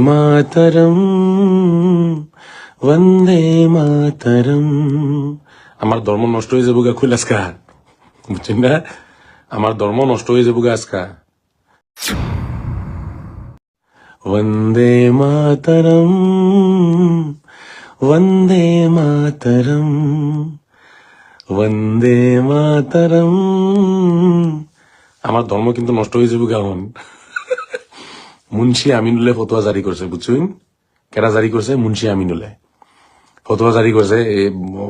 মাতরম বন্দে মাতরম। আমার ধর্ম নষ্ট হয়ে যাবো গা খুলাসকা, বুঝছেন না? আমার ধর্ম নষ্ট হয়ে যাবো গা আজকা। বন্দে মাতরম বন্দে মাতরম বন্দে মাতরম। আমার ধর্ম কিন্তু নষ্ট হয়ে যাবো কেমন। মুন্সি আমিনুল্লাহ ফতোয়া জারি করছে, বুঝছেন? কেরা জারি করছে? মুন্সি আমিনুল্লাহ ফতোয়া জারি করছে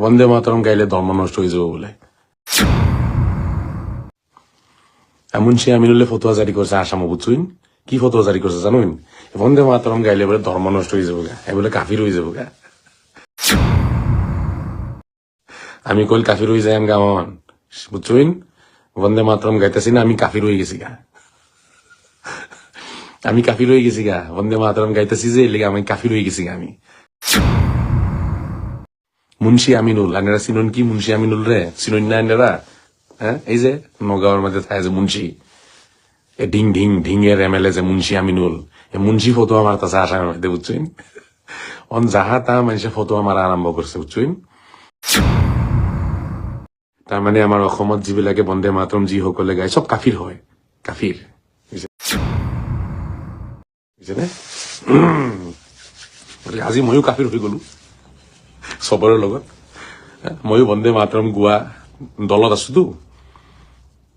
বন্দে মাতরম গাইলে ধর্ম নষ্ট হয়ে যাবো বলে। মুন্সি আমিনুল্লাহ ফতোয়া জারি করছে আসামে, বুঝছেন? কি ফতোয়া জারি করছে জানুন? বন্দে মাতরম গাইলে বলে ধর্ম নষ্ট হয়ে যাবো গা, বলে কাফির হয়ে যাবো গা। আমি কইল কাফির হয়ে যাই গামন, বুঝছেন? বন্দে মাতরম গাইতেছি না, আমি কাফির হয়ে গেছি গা। আমি কাফির হয়ে গেছি গা, বন্দে মাতরম গাইতেছি যে এলিগে আমি কাফির হয়ে গেছি গা। আমি মুন্সি আমিনুল, আনেরা চিনুন কি মুন্সি আমিনুল রে? চিনুন না আনেরা? হ্যাঁ, এই যে নগাঁওর মধ্যে থাকে যে মুন্সি, ঢিং ঢিং ঢিং এর এমএলএ যে মুন্সি আমিনুল, মুন্সি ফতোয়া মারতেছে আসামের মধ্যে, বুঝছেন? অন যাহা তা মানুষে ফতোয়া মারা আরম্ভ করছে, বুঝছেন? তার মানে আমার অসমত যিবিলাকে বন্দে মাতরম যি সকলে গায় সব কাফির হয়, কাফির। আজি ময়ো কাফিৰ হৈ গলো চবৰে লগত। ময়ো বন্দে মাতৰম গোৱা দলত আছোতো,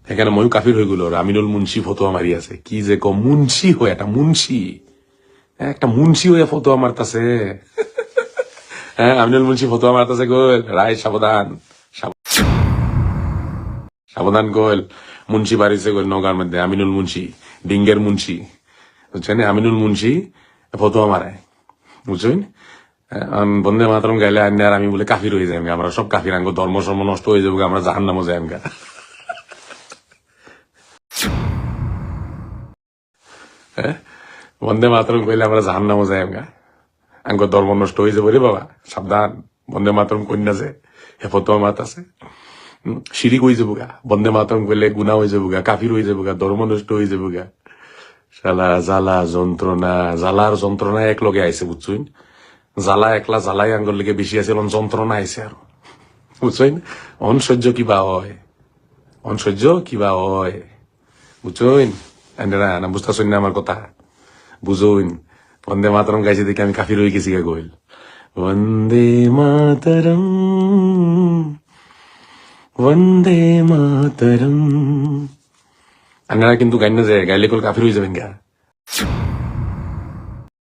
সেইকাৰণে ময়ো কাফিৰ হৈ গলো। আৰু আমিনুল মুন্সি ফটোৱা মাৰি আছে, কি যে ক মুন্সি হয়, একটা মুন্সি হয়ে ফটোৱা মারতাছে। হ্যাঁ, আমিনুল মুন্সি ফটোৱা মারতাছে, গল রায় সাবধান সাবধান, গল মুন্সি বাড়িছে, গল নগাঁর মধ্যে আমিনুল মুন্সি, ডিঙ্গের মুন্সি, বুঝছেন? আমিনুল মুন্সি ফটোয়া মারায়, বুঝছেন? বন্দে মাতরম গাইলে আন্য আর আমি বলে কাফির হয়ে যাই, আমরা সব কাফির, আঙ্গ ধর্ম সর্ম নষ্ট হয়ে যাবো, আমরা জাহান্নামে যাই। বন্দে মাতরম কইলে আমরা জাহান্নামে যাই, আঙ্গ ধর্ম নষ্ট হয়ে যাবো রে বাবা, সাবধান। বন্দে মাতরম কন্যা যে হে ফতোয়া মাত আছে, শিরিক হয়ে যাবো গা। বন্দে মাতরম কইলে গুনাহ হয়ে যাবো গা, কাফির হয়ে যাবো গা, ধর্ম নষ্ট হয়ে যাবো গা। শালা জ্বালা যন্ত্রণা, জ্বালার যন্ত্রণা এক লগে আইছে, বুঝছেন? জ্বালা একলা জ্বালাই আঙ্গর লেগে বেশি আছে, যন্ত্রণা আইছে আর, বুঝছেন? অনসহ্য কিবা হয়, অনসহ্য কিবা হয়, বুঝছেন? না বুঝতেছেন না আমার কথা? বুঝুন, বন্দে মাতরম গাইছে দেখে আমি কাফির হয়ে গেছি গা। গোল বন্দে মাতরম বন্দে মাতরম। আপনারা কিন্তু গাইন না যায়, গাইলে কল কাফির হয়ে যাবেন গা।